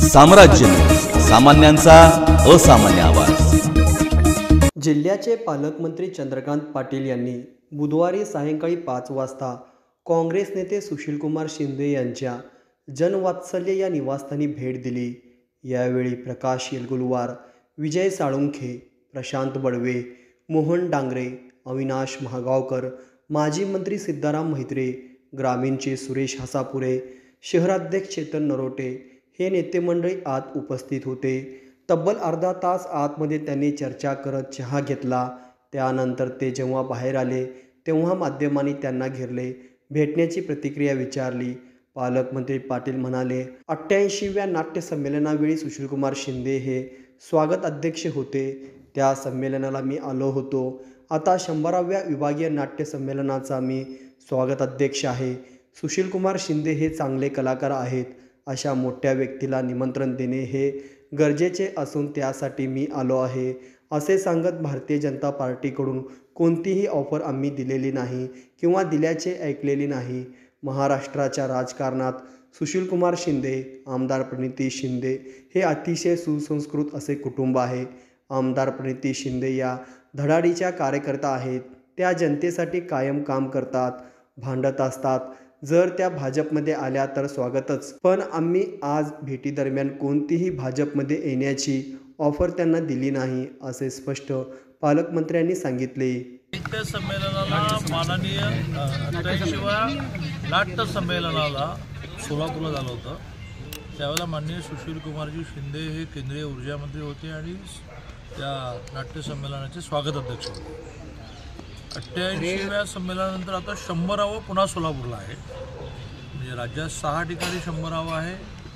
साम्राज्य न्यूज, सामान्यांचा असामान्य आवाज। जिल्ह्याचे पालकमंत्री चंद्रकांत पाटील यांनी बुधवारी सायंकाळी 5 वाजता काँग्रेस नेते सुशीलकुमार शिंदे यांच्या जनवात्सल्य या निवासस्थानी भेट दिली। यावेळी प्रकाश येलगुलवार, विजय साळुंखे, प्रशांत बडवे, मोहन डांगरे, अविनाश महागावकर, माजी मंत्री सिद्धाराम म्हेत्रे, ग्रामीणचे सुरेश हसापुरे, शहराध्यक्ष चेतन नरोटे हे नेते मंडळी आत उपस्थित होते। तब्बल अर्धा तास आतमध्ये त्यांनी चर्चा करत चहा घेतला। त्यानंतर ते जेव्हा बाहेर आले तेव्हा माध्यमांनी त्यांना घेरले, भेटण्याची प्रतिक्रिया विचारली। पालकमंत्री पाटील म्हणाले, 88व्या नाट्य संमेलनावेळी सुशीलकुमार शिंदे हे स्वागत अध्यक्ष होते। त्या संमेलनाला मी आलो होतो। आता 100व्या विभागीय नाट्य संमेलनाचा मी स्वागत अध्यक्ष आहे। सुशीलकुमार शिंदे हे चांगले कलाकार आहेत। अशा मोठ्या व्यक्तीला निमंत्रण देणे हे गरजेचे असून त्यासाठी मी आलो आहे, असे सांगत भारतीय जनता पार्टीकडून कोणतीही ऑफर आम्ही दिलेली नाही किंवा दिल्याचे ऐकलेली नाही। महाराष्ट्राच्या राजकारणात सुशीलकुमार शिंदे, आमदार प्रणिती शिंदे हे अतिशय सुसंस्कृत असे कुटुंब आहे। आमदार प्रणिती शिंदे या धडाडीच्या कार्यकर्ता आहेत। त्या जनतेसाठी कायम काम करतात, भांडत असतात। जर त्या भाजपमध्ये आल्या तर स्वागतच, पण आम्ही आज भेटीदरम्यान कोणतीही भाजपमध्ये येण्याची ऑफर त्यांना दिली नाही, असे स्पष्ट पालकमंत्र्यांनी सांगितले। नाट्य संमेलनाला माननीय 88व्या नाट्य संमेलनाला सोलापूरला झालं होतं। त्यावेळेला माननीय सुशीलकुमारजी शिंदे हे केंद्रीय ऊर्जा मंत्री होते आणि त्या नाट्य संमेलनाचे स्वागत अध्यक्ष होते। 88व्या संमेलनानंतर आता 100वा पुन्हा सोलापूरला आहे। म्हणजे राज्यात 6 ठिकाणी 100वा आहे।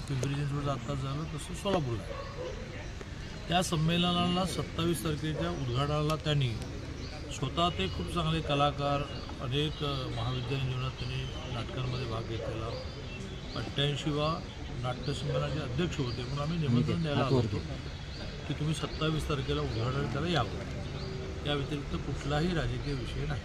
पिंपरी चिंचवड आत्ताच झालं, तसं सोलापूरला आहे। त्या संमेलनाला 27 तारखेच्या उद्घाटनाला त्यांनी स्वतः ते खूप चांगले कलाकार, अनेक महाविद्यालयीन जीवनात त्यांनी नाटकांमध्ये भाग घेतलेला, 88व्या नाट्य संमेलनाचे अध्यक्ष होते। म्हणून आम्ही निमंत्रण द्यायला आलो होतो की तुम्ही 27 तारखेला उद्घाटन त्याला यावं। या व्यतिरिक्त कुठलाही राजकीय विषय नाही।